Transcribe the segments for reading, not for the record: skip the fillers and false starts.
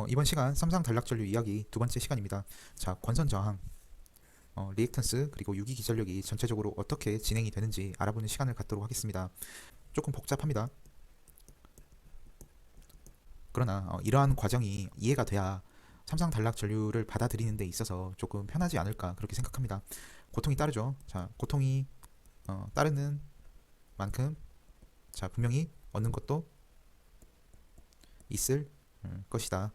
이번 시간 삼상 단락전류 이야기 두 번째 시간입니다. 자, 권선 저항, 리액턴스 그리고 유기 기전력이 전체적으로 어떻게 진행이 되는지 알아보는 시간을 갖도록 하겠습니다. 조금 복잡합니다. 그러나 이러한 과정이 이해가 돼야 삼상 단락 전류를 받아들이는 데 있어서 조금 편하지 않을까 그렇게 생각합니다. 고통이 따르죠. 자, 고통이 따르는 만큼 자, 분명히 얻는 것도 있을 것이다.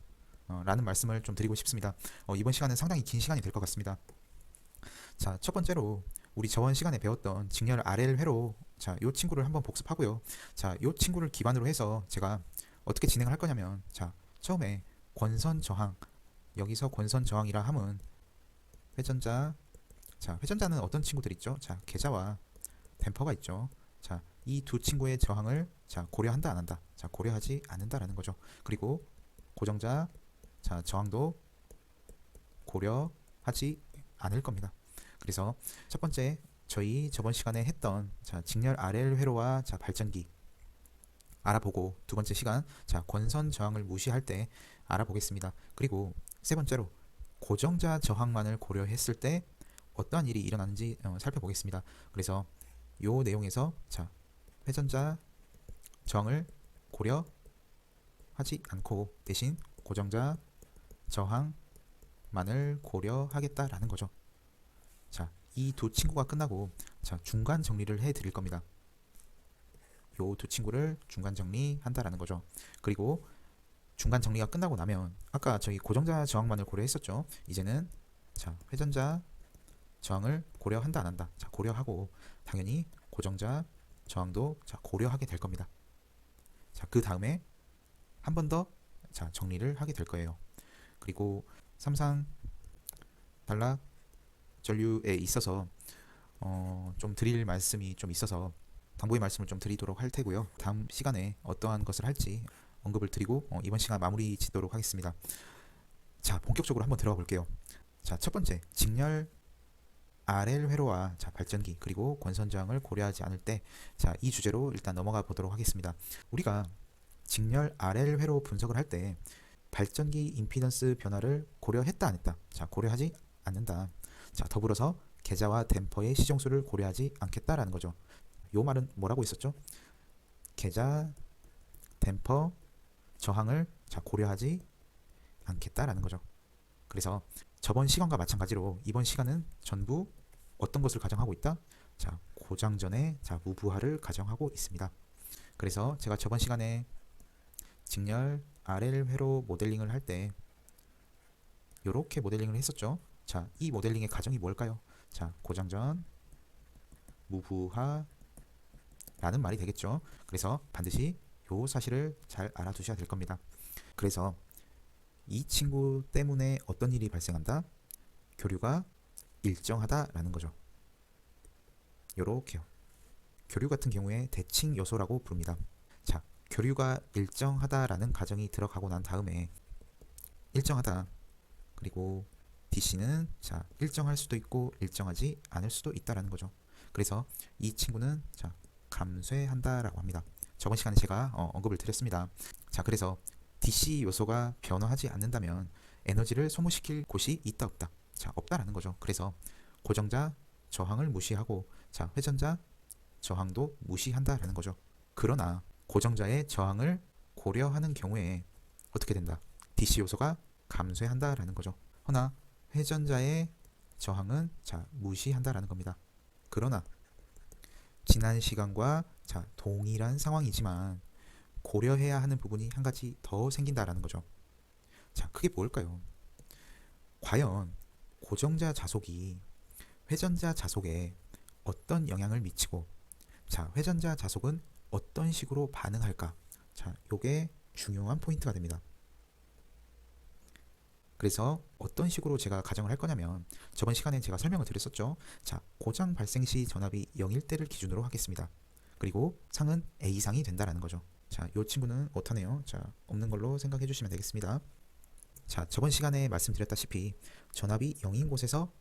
라는 말씀을 좀 드리고 싶습니다. 이번 시간은 상당히 긴 시간이 될 것 같습니다. 자, 첫 번째로 우리 저번 시간에 배웠던 직렬 RL 회로 자, 요 친구를 한번 복습하고요. 자, 요 친구를 기반으로 해서 제가 어떻게 진행을 할 거냐면 자, 처음에 권선 저항 여기서 권선 저항이라 함은 회전자 자, 회전자는 어떤 친구들 있죠? 자, 계좌와 댐퍼가 있죠. 자, 이 두 친구의 저항을 자, 고려한다 안 한다. 자, 고려하지 않는다라는 거죠. 그리고 고정자 자, 저항도 고려하지 않을 겁니다. 그래서 첫 번째 저희 저번 시간에 했던 자, 직렬 RL 회로와 자, 발전기 알아보고 두 번째 시간 자, 권선 저항을 무시할 때 알아보겠습니다. 그리고 세 번째로 고정자 저항만을 고려했을 때 어떠한 일이 일어나는지 살펴보겠습니다. 그래서 요 내용에서 자, 회전자 저항을 고려하지 않고 대신 고정자 저항만을 고려하겠다라는 거죠. 자, 이 두 친구가 끝나고 자, 중간 정리를 해 드릴 겁니다. 요 두 친구를 중간 정리한다라는 거죠. 그리고 중간 정리가 끝나고 나면 아까 저희 고정자 저항만을 고려했었죠. 이제는 자, 회전자 저항을 고려한다 안 한다. 자, 고려하고 당연히 고정자 저항도 자, 고려하게 될 겁니다. 자, 그 다음에 한 번 더 자, 정리를 하게 될 거예요. 그리고 삼상 단락 전류에 있어서 좀 드릴 말씀이 좀 있어서 당부의 말씀을 좀 드리도록 할 테고요. 다음 시간에 어떠한 것을 할지 언급을 드리고 이번 시간 마무리 짓도록 하겠습니다. 자, 본격적으로 한번 들어가 볼게요. 자, 첫 번째 직렬 RL 회로와 자, 발전기 그리고 권선 저항을 고려하지 않을 때 자, 이 주제로 일단 넘어가 보도록 하겠습니다. 우리가 직렬 RL 회로 분석을 할 때 발전기 임피던스 변화를 고려했다 안 했다. 자, 고려하지 않는다. 자, 더불어서 계좌와 댐퍼의 시정수를 고려하지 않겠다라는 거죠. 요 말은 뭐라고 했었죠? 계좌, 댐퍼, 저항을 자, 고려하지 않겠다라는 거죠. 그래서 저번 시간과 마찬가지로 이번 시간은 전부 어떤 것을 가정하고 있다? 자, 고장 전에 자, 무부하를 가정하고 있습니다. 그래서 제가 저번 시간에 직렬 RL 회로 모델링을 할 때 이렇게 모델링을 했었죠. 자, 이 모델링의 가정이 뭘까요? 자, 고장 전 무부하라는 말이 되겠죠. 그래서 반드시 요 사실을 잘 알아두셔야 될 겁니다. 그래서 이 친구 때문에 어떤 일이 발생한다? 교류가 일정하다라는 거죠. 요렇게요. 교류 같은 경우에 대칭 요소라고 부릅니다. 자, 교류가 일정하다라는 가정이 들어가고 난 다음에 일정하다 그리고 DC는 자, 일정할 수도 있고 일정하지 않을 수도 있다라는 거죠. 그래서 이 친구는 자, 감쇄한다라고 합니다. 저번 시간에 제가 언급을 드렸습니다. 자, 그래서 DC 요소가 변화하지 않는다면 에너지를 소모시킬 곳이 있다 없다. 자, 없다라는 거죠. 그래서 고정자 저항을 무시하고 자, 회전자 저항도 무시한다라는 거죠. 그러나 고정자의 저항을 고려하는 경우에 어떻게 된다? DC 요소가 감쇄한다라는 거죠. 허나 회전자의 저항은 자, 무시한다라는 겁니다. 그러나 지난 시간과 자, 동일한 상황이지만 고려해야 하는 부분이 한 가지 더 생긴다라는 거죠. 자, 그게 뭘까요? 과연 고정자 자속이 회전자 자속에 어떤 영향을 미치고 자, 회전자 자속은 어떤 식으로 반응할까? 자, 요게 중요한 포인트가 됩니다. 그래서 어떤 식으로 제가 가정을 할 거냐면 저번 시간에 제가 설명을 드렸었죠. 자, 고장 발생 시 전압이 0일 때를 기준으로 하겠습니다. 그리고 상은 A 이상이 된다라는 거죠. 자, 요 친구는 못하네요. 자, 없는 걸로 생각해 주시면 되겠습니다. 자, 저번 시간에 말씀드렸다시피 전압이 0인 곳에서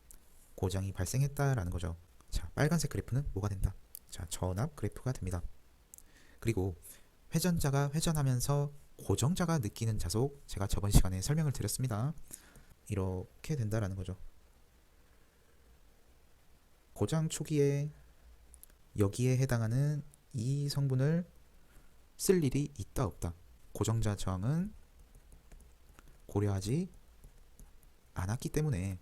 고장이 발생했다라는 거죠. 자, 빨간색 그래프는 뭐가 된다? 자, 전압 그래프가 됩니다. 그리고 회전자가 회전하면서 고정자가 느끼는 자속, 제가 저번 시간에 설명을 드렸습니다. 이렇게 된다라는 거죠. 고장 초기에 여기에 해당하는 이 성분을 쓸 일이 있다 없다. 고정자 저항은 고려하지 않았기 때문에,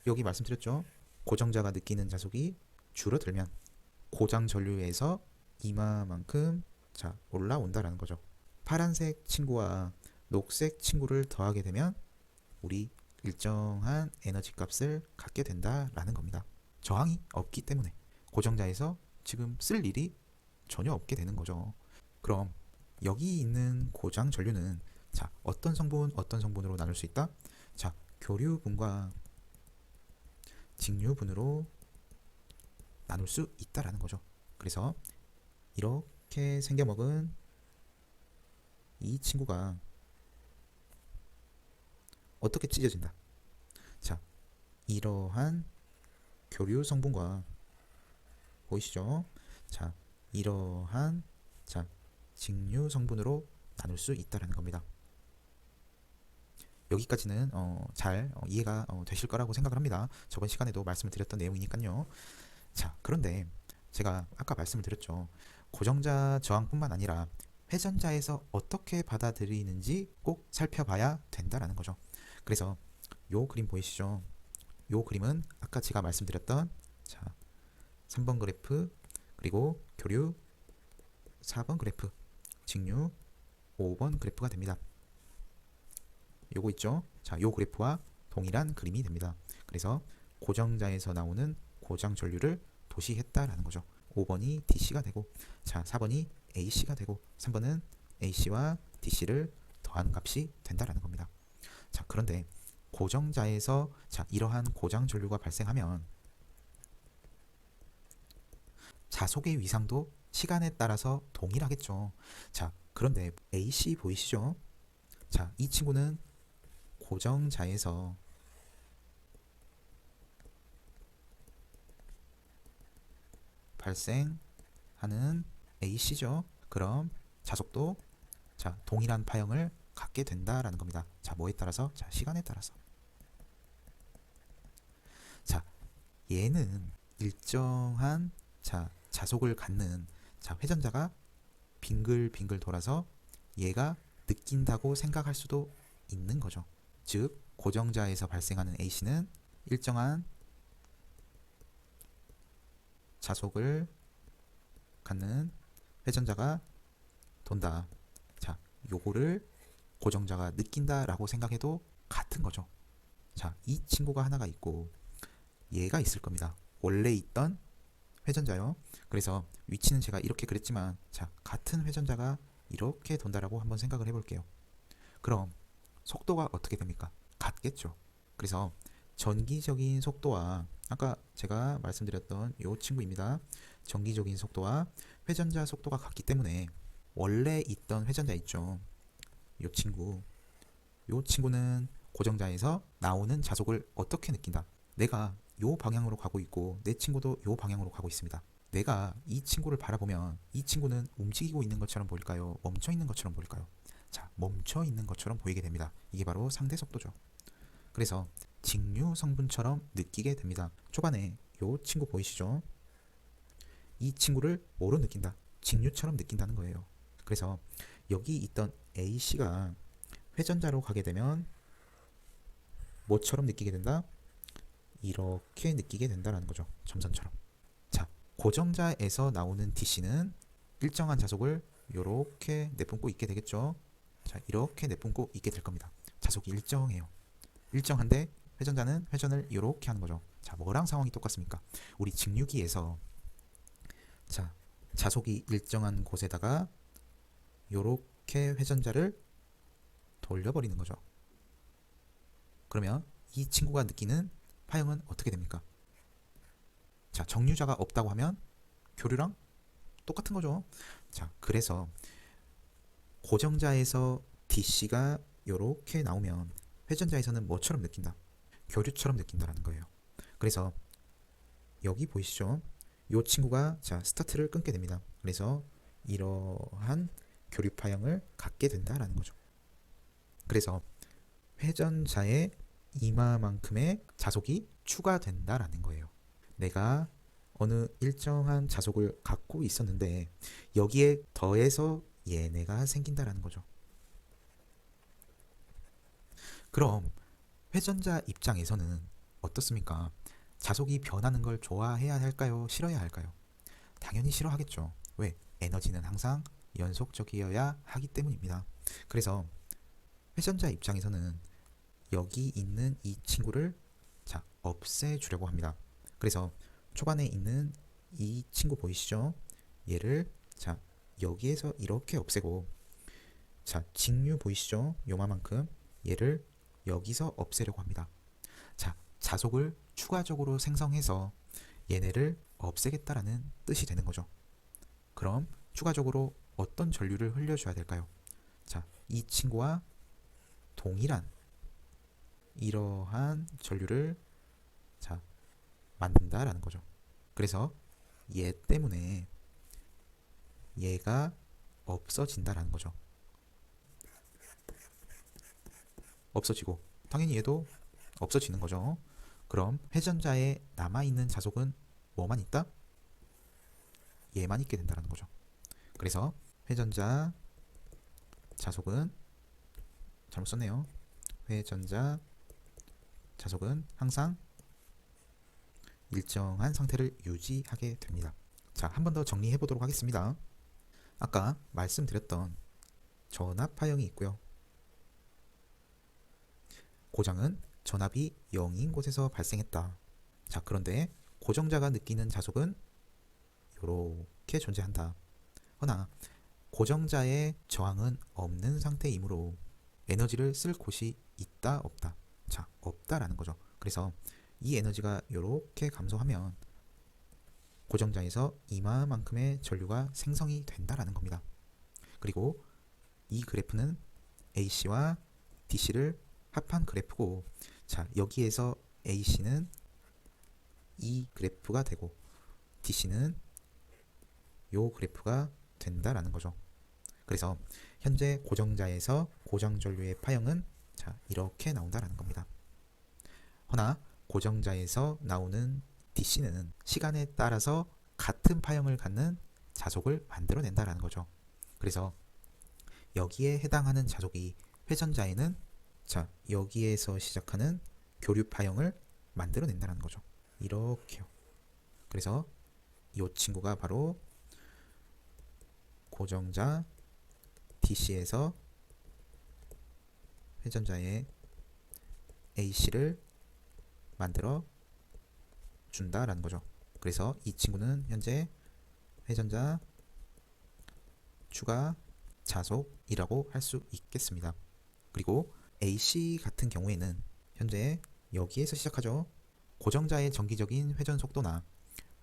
여기 말씀드렸죠. 고정자가 느끼는 자속이 줄어들면 고장 전류에서 이마만큼 올라온다라는 거죠. 파란색 친구와 녹색 친구를 더하게 되면 우리 일정한 에너지 값을 갖게 된다라는 겁니다. 저항이 없기 때문에 고정자에서 지금 쓸 일이 전혀 없게 되는 거죠. 그럼 여기 있는 고장 전류는 어떤 성분으로 나눌 수 있다? 교류분과 직류분으로 나눌 수 있다라는 거죠. 그래서 이렇게 생겨먹은 이 친구가 어떻게 찢어진다? 이러한 교류 성분과 보이시죠? 이러한 직류 성분으로 나눌 수 있다라는 겁니다. 여기까지는 잘 이해가 되실 거라고 생각을 합니다. 저번 시간에도 말씀을 드렸던 내용이니까요. 그런데 제가 아까 말씀을 드렸죠. 고정자 저항뿐만 아니라 회전자에서 어떻게 받아들이는지 꼭 살펴봐야 된다라는 거죠. 그래서 요 그림 보이시죠? 요 그림은 아까 제가 말씀드렸던 3번 그래프, 그리고 교류 4번 그래프, 직류 5번 그래프가 됩니다. 요거 있죠? 요 그래프와 동일한 그림이 됩니다. 그래서 고정자에서 나오는 고장 전류를 도시했다라는 거죠. 5번이 DC가 되고, 4번이 AC가 되고, 3번은 AC와 DC를 더한 값이 된다라는 겁니다. 그런데 고정자에서 이러한 고장 전류가 발생하면 자속의 위상도 시간에 따라서 동일하겠죠. 그런데 AC 보이시죠? 이 친구는 고정자에서 발생하는 AC죠. 그럼 자속도 동일한 파형을 갖게 된다라는 겁니다. 뭐에 따라서? 시간에 따라서. 얘는 일정한 자속을 갖는 회전자가 빙글빙글 돌아서 얘가 느낀다고 생각할 수도 있는 거죠. 즉 고정자에서 발생하는 AC는 일정한 자속을 갖는 회전자가 돈다. 요거를 고정자가 느낀다라고 생각해도 같은 거죠. 이 친구가 하나가 있고 얘가 있을 겁니다. 원래 있던 회전자요. 그래서 위치는 제가 이렇게 그렸지만 같은 회전자가 이렇게 돈다라고 한번 생각을 해볼게요. 그럼 속도가 어떻게 됩니까? 같겠죠. 그래서 전기적인 속도와 아까 제가 말씀드렸던 이 친구입니다. 전기적인 속도와 회전자 속도가 같기 때문에 원래 있던 회전자 있죠. 이 친구는 고정자에서 나오는 자속을 어떻게 느낀다? 내가 요 방향으로 가고 있고 내 친구도 요 방향으로 가고 있습니다. 내가 이 친구를 바라보면 이 친구는 움직이고 있는 것처럼 보일까요? 멈춰 있는 것처럼 보일까요? 멈춰 있는 것처럼 보이게 됩니다. 이게 바로 상대 속도죠. 그래서 직류 성분처럼 느끼게 됩니다. 초반에 요 친구 보이시죠? 이 친구를 뭐로 느낀다? 직류처럼 느낀다는 거예요. 그래서 여기 있던 AC가 회전자로 가게 되면 뭐처럼 느끼게 된다? 이렇게 느끼게 된다는 거죠. 점선처럼. 고정자에서 나오는 DC는 일정한 자속을 이렇게 내뿜고 있게 되겠죠. 이렇게 내뿜고 있게 될 겁니다. 자속이 일정해요. 일정한데 회전자는 회전을 이렇게 하는 거죠. 뭐랑 상황이 똑같습니까? 우리 직류기에서 자속이 일정한 곳에다가 이렇게 회전자를 돌려버리는 거죠. 그러면 이 친구가 느끼는 파형은 어떻게 됩니까? 정류자가 없다고 하면 교류랑 똑같은 거죠. 그래서 고정자에서 DC가 이렇게 나오면 회전자에서는 뭐처럼 느낀다? 교류처럼 느낀다라는 거예요. 그래서 여기 보이시죠? 이 친구가 스타트를 끊게 됩니다. 그래서 이러한 교류파형을 갖게 된다라는 거죠. 그래서 회전자의 이마만큼의 자속이 추가된다라는 거예요. 내가 어느 일정한 자속을 갖고 있었는데 여기에 더해서 얘네가 생긴다라는 거죠. 그럼 회전자 입장에서는 어떻습니까? 자속이 변하는 걸 좋아해야 할까요? 싫어야 할까요? 당연히 싫어하겠죠. 왜? 에너지는 항상 연속적이어야 하기 때문입니다. 그래서 회전자 입장에서는 여기 있는 이 친구를 없애주려고 합니다. 그래서 초반에 있는 이 친구 보이시죠? 얘를 여기에서 이렇게 없애고, 직류 보이시죠? 요만큼 얘를 여기서 없애려고 합니다. 자속을 추가적으로 생성해서 얘네를 없애겠다라는 뜻이 되는 거죠. 그럼 추가적으로 어떤 전류를 흘려줘야 될까요? 이 친구와 동일한 이러한 전류를 만든다라는 거죠. 그래서 얘 때문에 얘가 없어진다라는 거죠. 없어지고 당연히 얘도 없어지는 거죠. 그럼 회전자에 남아있는 자속은 뭐만 있다? 얘만 있게 된다는 거죠. 그래서 회전자 자속은, 잘못 썼네요. 회전자 자속은 항상 일정한 상태를 유지하게 됩니다. 한 번 더 정리해 보도록 하겠습니다. 아까 말씀드렸던 전압파형이 있고요. 고장은 전압이 0인 곳에서 발생했다. 그런데 고정자가 느끼는 자속은 이렇게 존재한다. 허나 고정자의 저항은 없는 상태이므로 에너지를 쓸 곳이 있다 없다? 없다라는 거죠. 그래서 이 에너지가 이렇게 감소하면 고정자에서 이마만큼의 전류가 생성이 된다라는 겁니다. 그리고 이 그래프는 AC와 DC를 합한 그래프고, 여기에서 AC는 이 그래프가 되고 DC는 요 그래프가 된다라는 거죠. 그래서 현재 고정자에서 고정 전류의 파형은 이렇게 나온다라는 겁니다. 허나 고정자에서 나오는 DC는 시간에 따라서 같은 파형을 갖는 자속을 만들어낸다라는 거죠. 그래서 여기에 해당하는 자속이 회전자에는 여기에서 시작하는 교류 파형을 만들어낸다는 거죠. 이렇게요. 그래서 이 친구가 바로 고정자 DC에서 회전자의 AC를 만들어 준다라는 거죠. 그래서 이 친구는 현재 회전자 추가 자속이라고 할 수 있겠습니다. 그리고 AC 같은 경우에는 현재 여기에서 시작하죠. 고정자의 정기적인 회전 속도나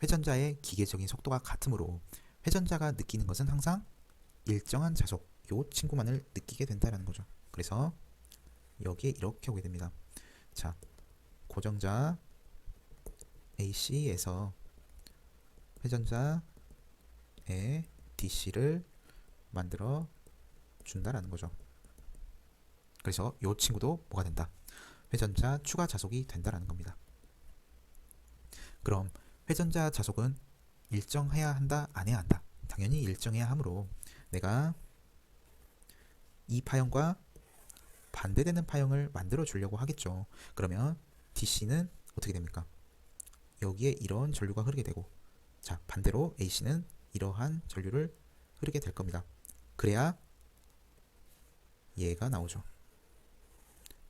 회전자의 기계적인 속도가 같으므로 회전자가 느끼는 것은 항상 일정한 자속, 요 친구만을 느끼게 된다는 거죠. 그래서 여기에 이렇게 오게 됩니다. 고정자 AC에서 회전자의 DC를 만들어 준다라는 거죠. 그래서 이 친구도 뭐가 된다? 회전자 추가 자속이 된다라는 겁니다. 그럼 회전자 자속은 일정해야 한다? 안 해야 한다? 당연히 일정해야 하므로 내가 이 파형과 반대되는 파형을 만들어 주려고 하겠죠. 그러면 DC는 어떻게 됩니까? 여기에 이런 전류가 흐르게 되고, 반대로 AC는 이러한 전류를 흐르게 될 겁니다. 그래야 얘가 나오죠.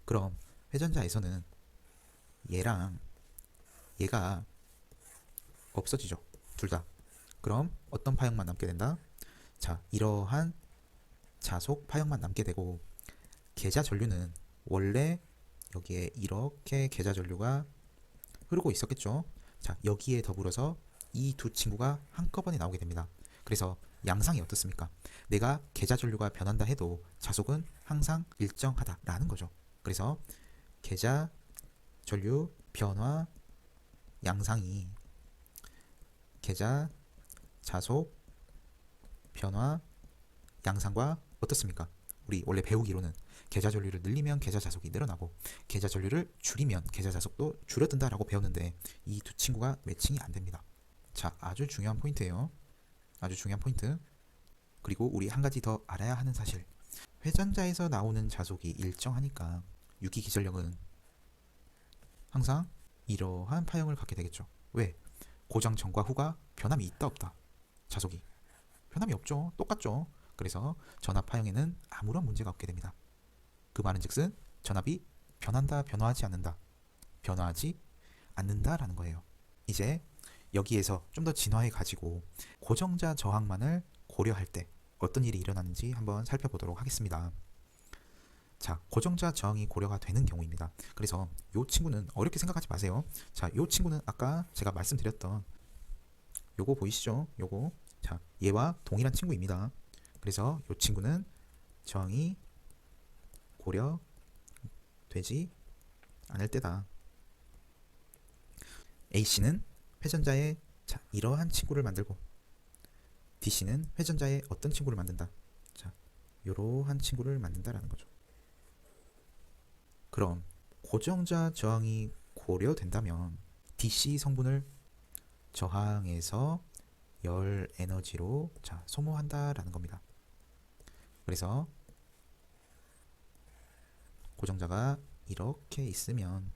그럼 회전자에서는 얘랑 얘가 없어지죠. 둘 다. 그럼 어떤 파형만 남게 된다? 이러한 자속 파형만 남게 되고, 계좌 전류는 원래 여기에 이렇게 계좌 전류가 흐르고 있었겠죠. 여기에 더불어서 이 두 친구가 한꺼번에 나오게 됩니다. 그래서 양상이 어떻습니까? 내가 계좌 전류가 변한다 해도 자속은 항상 일정하다라는 거죠. 그래서 계좌 전류 변화 양상이 계좌 자속 변화 양상과 어떻습니까? 우리 원래 배우기로는 계좌 전류를 늘리면 계좌 자속이 늘어나고 계좌 전류를 줄이면 계좌 자속도 줄어든다라고 배웠는데 이 두 친구가 매칭이 안 됩니다. 자, 아주 중요한 포인트예요. 아주 중요한 포인트. 그리고 우리 한 가지 더 알아야 하는 사실. 회전자에서 나오는 자속이 일정하니까 유기기전력은 항상 이러한 파형을 갖게 되겠죠. 왜? 고장 전과 후가 변함이 있다 없다. 자속이 변함이 없죠. 똑같죠. 그래서 전압 파형에는 아무런 문제가 없게 됩니다. 그 말은 즉슨 전압이 변한다, 변화하지 않는다. 변화하지 않는다라는 거예요. 이제 여기에서 좀 더 진화해 가지고 고정자 저항만을 고려할 때 어떤 일이 일어나는지 한번 살펴보도록 하겠습니다. 자, 고정자 저항이 고려가 되는 경우입니다. 그래서 이 친구는 어렵게 생각하지 마세요. 자, 이 친구는 아까 제가 말씀드렸던 요거 보이시죠? 요거. 자, 얘와 동일한 친구입니다. 그래서 이 친구는 저항이 고려되지 않을 때다. A씨는 회전자에 자, 이러한 친구를 만들고 DC는 회전자에 어떤 친구를 만든다. 자, 이러한 친구를 만든다라는 거죠. 그럼 고정자 저항이 고려된다면 DC 성분을 저항에서 열 에너지로 자, 소모한다라는 겁니다. 그래서 고정자가 이렇게 있으면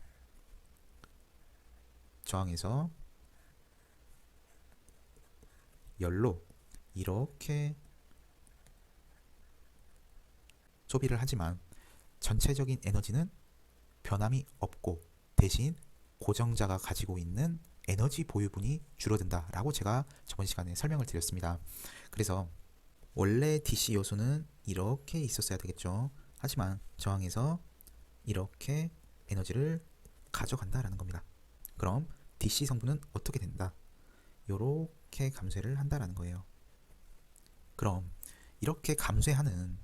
저항에서 열로 이렇게 소비를 하지만 전체적인 에너지는 변함이 없고 대신 고정자가 가지고 있는 에너지 보유분이 줄어든다 라고 제가 저번 시간에 설명을 드렸습니다. 그래서 원래 DC 요소는 이렇게 있었어야 되겠죠. 하지만 저항에서 이렇게 에너지를 가져간다라는 겁니다. 그럼 DC 성분은 어떻게 된다? 이렇게 감쇄를 한다라는 거예요. 그럼 이렇게 감쇄하는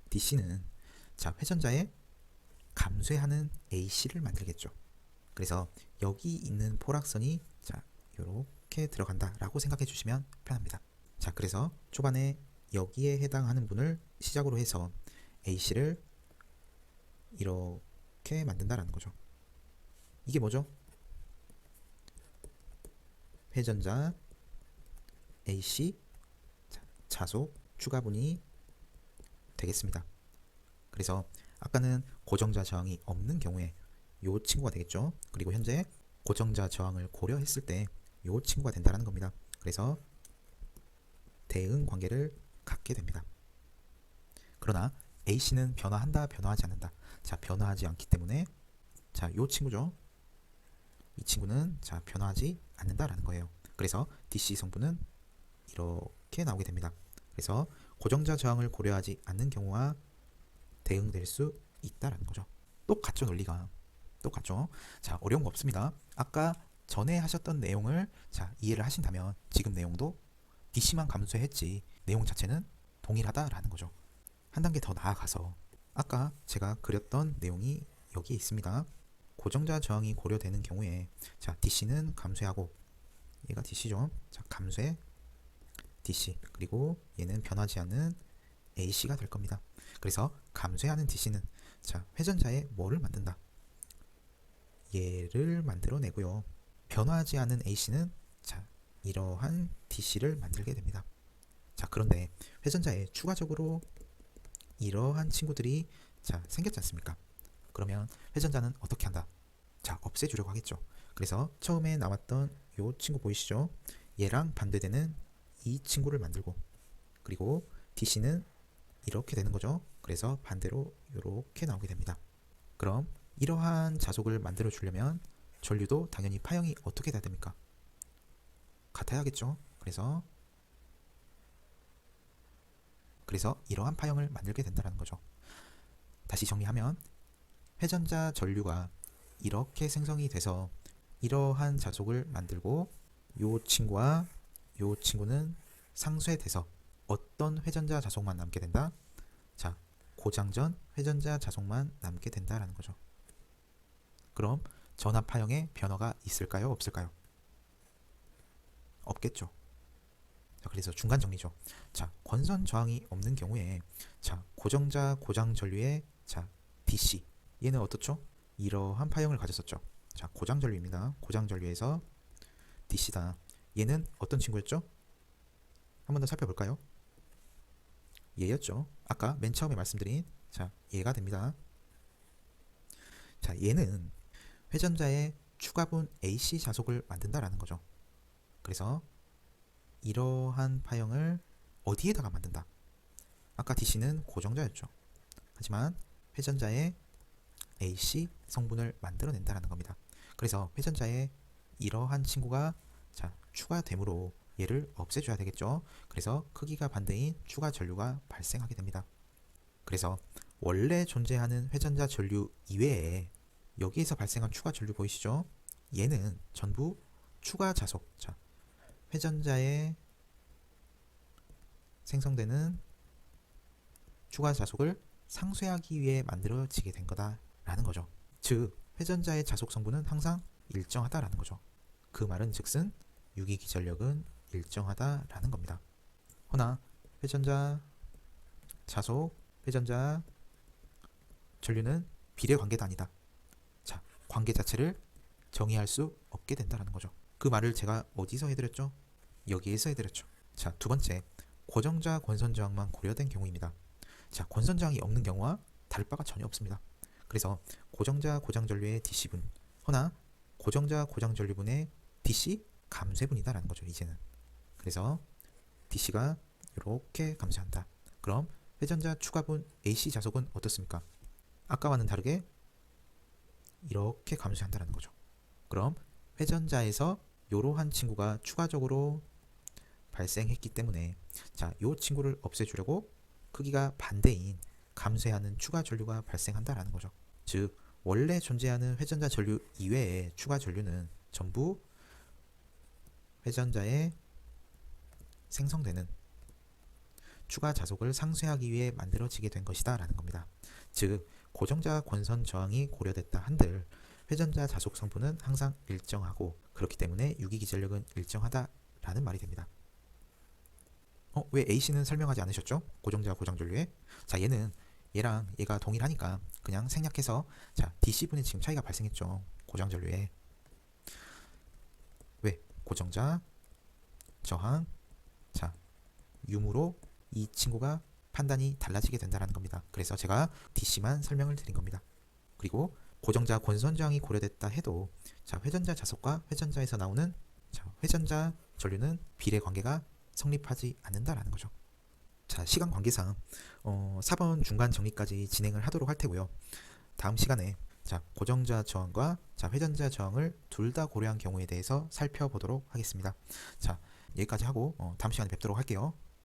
DC는 자, 회전자에 감쇄하는 AC를 만들겠죠. 그래서 여기 있는 포락선이 자, 이렇게 들어간다라고 생각해 주시면 편합니다. 자, 그래서 초반에 여기에 해당하는 분을 시작으로 해서 AC를 이렇게 만든다라는 거죠. 이게 뭐죠? 회전자 AC 자속 추가분이 되겠습니다. 그래서 아까는 고정자 저항이 없는 경우에 요 친구가 되겠죠. 그리고 현재 고정자 저항을 고려했을 때 요 친구가 된다는 겁니다. 그래서 대응 관계를 갖게 됩니다. 그러나 AC는 변화한다, 변화하지 않는다. 자, 변화하지 않기 때문에 자, 요 친구죠. 이 친구는 자, 변화하지 않는다라는 거예요. 그래서 DC 성분은 이렇게 나오게 됩니다. 그래서 고정자 저항을 고려하지 않는 경우와 대응될 수 있다라는 거죠. 똑같죠, 논리가. 똑같죠. 자, 어려운 거 없습니다. 아까 전에 하셨던 내용을 자, 이해를 하신다면 지금 내용도 DC만 감소했지 내용 자체는 동일하다라는 거죠. 한 단계 더 나아가서 아까 제가 그렸던 내용이 여기에 있습니다. 고정자 저항이 고려되는 경우에 자, DC는 감쇄하고 얘가 DC죠. 자, 감쇄 DC 그리고 얘는 변하지 않는 AC가 될 겁니다. 그래서 감쇄하는 DC는 자, 회전자에 뭐를 만든다? 얘를 만들어내고요. 변화하지 않은 AC는 자, 이러한 DC를 만들게 됩니다. 자, 그런데 회전자에 추가적으로 이러한 친구들이 자, 생겼지 않습니까? 그러면 회전자는 어떻게 한다? 자, 없애주려고 하겠죠. 그래서 처음에 나왔던 이 친구 보이시죠? 얘랑 반대되는 이 친구를 만들고 그리고 DC는 이렇게 되는 거죠. 그래서 반대로 이렇게 나오게 됩니다. 그럼 이러한 자속을 만들어 주려면 전류도 당연히 파형이 어떻게 돼야 됩니까? 같아야겠죠. 그래서 이러한 파형을 만들게 된다는 거죠. 다시 정리하면 회전자 전류가 이렇게 생성이 돼서 이러한 자속을 만들고 이 친구와 이 친구는 상쇄돼서 어떤 회전자 자속만 남게 된다? 자, 고장전 회전자 자속만 남게 된다라는 거죠. 그럼 전압 파형에 변화가 있을까요? 없을까요? 없겠죠. 자, 그래서 중간 정리죠. 자, 권선 저항이 없는 경우에 자, 고정자 고장 전류의 자, DC 얘는 어떻죠? 이러한 파형을 가졌었죠. 자, 고장 전류입니다. 고장 전류에서 DC다. 얘는 어떤 친구였죠? 한 번 더 살펴볼까요? 얘였죠. 아까 맨 처음에 말씀드린 자, 얘가 됩니다. 자, 얘는 회전자의 추가분 AC 자속을 만든다라는 거죠. 그래서 이러한 파형을 어디에다가 만든다? 아까 DC는 고정자였죠. 하지만 회전자의 AC 성분을 만들어낸다라는 겁니다. 그래서 회전자의 이러한 친구가 자, 추가됨으로 얘를 없애줘야 되겠죠. 그래서 크기가 반대인 추가 전류가 발생하게 됩니다. 그래서 원래 존재하는 회전자 전류 이외에 여기에서 발생한 추가 전류 보이시죠? 얘는 전부 추가 자속, 자, 회전자에 생성되는 추가 자속을 상쇄하기 위해 만들어지게 된 거다라는 거죠. 즉, 회전자의 자속 성분은 항상 일정하다라는 거죠. 그 말은 즉슨 유기기전력은 일정하다라는 겁니다. 허나 회전자 자속, 회전자 전류는 비례관계도 아니다. 자, 관계 자체를 정의할 수 없게 된다는 거죠. 그 말을 제가 어디서 해드렸죠? 여기에서 해드렸죠. 자, 두 번째, 고정자 권선 저항만 고려된 경우입니다. 자, 권선 저항이 없는 경우와 다를 바가 전혀 없습니다. 그래서 고정자 고장 전류의 DC분, 허나 고정자 고장 전류분의 DC 감쇄분이다라는 거죠. 이제는. 그래서 DC가 이렇게 감쇄한다. 그럼 회전자 추가분 AC 자속은 어떻습니까? 아까와는 다르게 이렇게 감쇄한다는 거죠. 그럼 회전자에서 이러한 친구가 추가적으로 발생했기 때문에 자, 이 친구를 없애주려고 크기가 반대인 감쇄하는 추가 전류가 발생한다라는 거죠. 즉, 원래 존재하는 회전자 전류 이외의 추가 전류는 전부 회전자에 생성되는 추가 자속을 상쇄하기 위해 만들어지게 된 것이다 라는 겁니다. 즉, 고정자 권선 저항이 고려됐다 한들 회전자 자속 성분은 항상 일정하고 그렇기 때문에 유기기전력은 일정하다라는 말이 됩니다. 왜 AC는 설명하지 않으셨죠? 고정자 고장 전류에. 자, 얘는 얘랑 얘가 동일하니까 그냥 생략해서 자, DC분의 지금 차이가 발생했죠. 고장 전류에. 왜? 고정자 저항 자, 유무로 이 친구가 판단이 달라지게 된다는 겁니다. 그래서 제가 DC만 설명을 드린 겁니다. 그리고 고정자 권선 저항이 고려됐다 해도 자, 회전자 자속과 회전자에서 나오는 자, 회전자 전류는 비례 관계가 성립하지 않는다라는 거죠. 자, 시간 관계상 4번 중간 정리까지 진행을 하도록 할 테고요. 다음 시간에 자, 고정자 저항과 자, 회전자 저항을 둘 다 고려한 경우에 대해서 살펴보도록 하겠습니다. 자, 여기까지 하고 다음 시간에 뵙도록 할게요.